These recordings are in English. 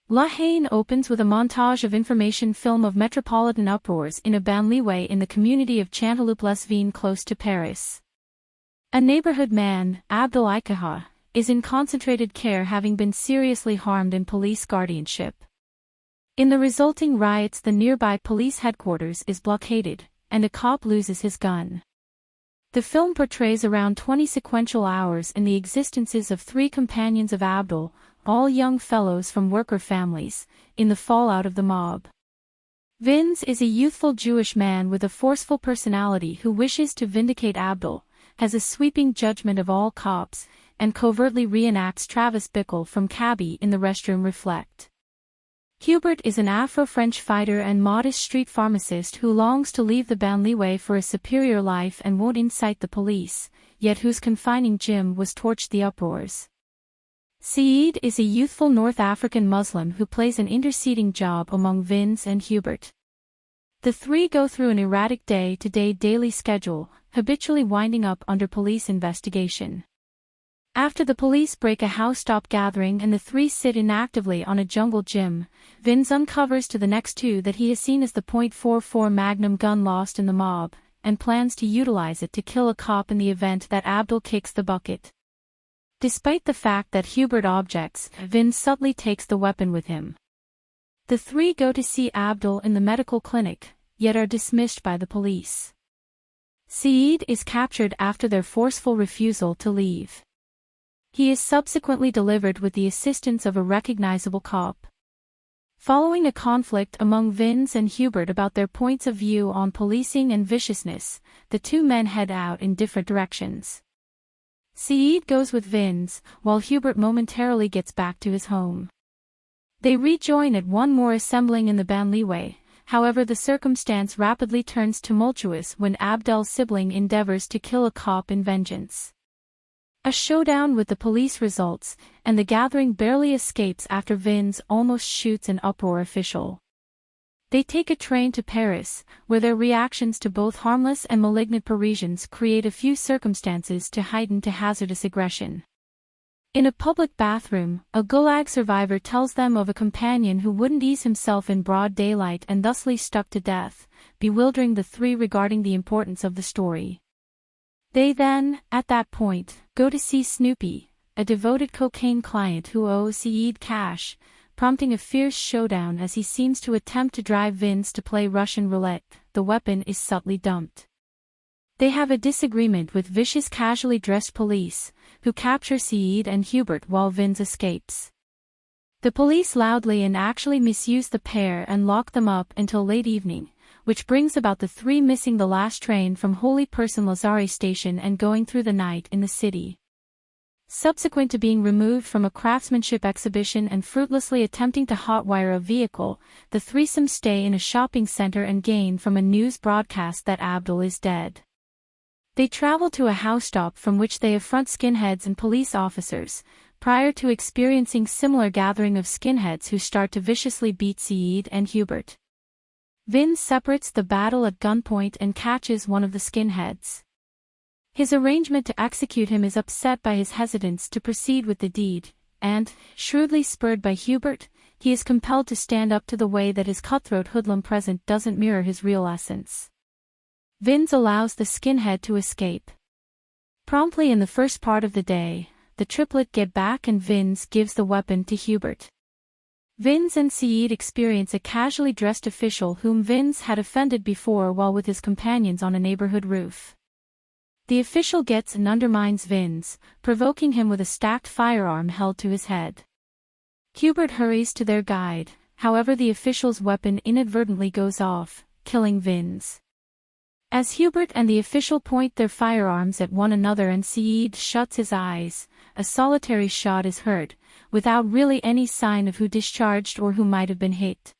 La Haine opens with a montage of information film of metropolitan uproars in a banlieue in the community of Chanteloup-les-Vignes close to Paris. A neighborhood man, Abdel Ikaha, is in concentrated care having been seriously harmed in police guardianship. In the resulting riots, the nearby police headquarters is blockaded, and a cop loses his gun. The film portrays around 20 sequential hours in the existences of three companions of Abdel, all young fellows from worker families, in the fallout of the mob. Vince is a youthful Jewish man with a forceful personality who wishes to vindicate Abdel, has a sweeping judgment of all cops, and covertly reenacts Travis Bickle from Cabby in the restroom Reflect. Hubert is an Afro-French fighter and modest street pharmacist who longs to leave the banlieue for a superior life and won't incite the police, yet whose confining gym was torched the uproars. Saeed is a youthful North African Muslim who plays an interceding job among Vince and Hubert. The three go through an erratic day-to-day daily schedule, habitually winding up under police investigation. After the police break a house-stop gathering and the three sit inactively on a jungle gym, Vince uncovers to the next two that he has seen as the .44 Magnum gun lost in the mob, and plans to utilize it to kill a cop in the event that Abdel kicks the bucket. Despite the fact that Hubert objects, Vince subtly takes the weapon with him. The three go to see Abdel in the medical clinic, yet are dismissed by the police. Saeed is captured after their forceful refusal to leave. He is subsequently delivered with the assistance of a recognizable cop. Following a conflict among Vince and Hubert about their points of view on policing and viciousness, the two men head out in different directions. Saeed goes with Vince, while Hubert momentarily gets back to his home. They rejoin at one more assembling in the banlieue, however the circumstance rapidly turns tumultuous when Abdel's sibling endeavors to kill a cop in vengeance. A showdown with the police results, and the gathering barely escapes after Vince almost shoots an uproar official. They take a train to Paris, where their reactions to both harmless and malignant Parisians create a few circumstances to heighten to hazardous aggression. In a public bathroom, a Gulag survivor tells them of a companion who wouldn't ease himself in broad daylight and thusly stuck to death, bewildering the three regarding the importance of the story. They then, at that point, go to see Snoopy, a devoted cocaine client who owes Saeed cash, prompting a fierce showdown as he seems to attempt to drive Vince to play Russian roulette. The weapon is subtly dumped. They have a disagreement with vicious casually dressed police, who capture Saeed and Hubert while Vince escapes. The police loudly and actually misuse the pair and lock them up until late evening, which brings about the three missing the last train from Holy Person Lazare station and going through the night in the city. Subsequent to being removed from a craftsmanship exhibition and fruitlessly attempting to hotwire a vehicle, the threesome stay in a shopping center and gain from a news broadcast that Abdel is dead. They travel to a house stop from which they affront skinheads and police officers, prior to experiencing similar gathering of skinheads who start to viciously beat Saeed and Hubert. Vince separates the battle at gunpoint and catches one of the skinheads. His arrangement to execute him is upset by his hesitance to proceed with the deed, and, shrewdly spurred by Hubert, he is compelled to stand up to the way that his cutthroat hoodlum present doesn't mirror his real essence. Vince allows the skinhead to escape. Promptly in the first part of the day, the triplet get back and Vince gives the weapon to Hubert. Vince and Saeed experience a casually dressed official whom Vince had offended before while with his companions on a neighborhood roof. The official gets and undermines Vince, provoking him with a stacked firearm held to his head. Hubert hurries to their guide, however the official's weapon inadvertently goes off, killing Vince. As Hubert and the official point their firearms at one another and Saeed shuts his eyes, a solitary shot is heard, without really any sign of who discharged or who might have been hit.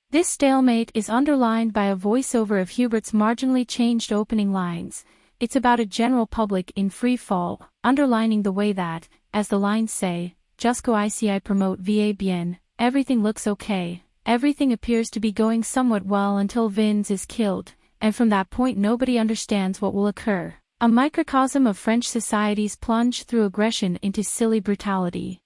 This stalemate is underlined by a voiceover of Hubert's marginally changed opening lines. It's about a general public in free fall, underlining the way that, as the lines say, Jusqu'au ici promote va bien, everything looks okay, everything appears to be going somewhat well until Vince is killed, and from that point nobody understands what will occur. A microcosm of French society's plunge through aggression into silly brutality.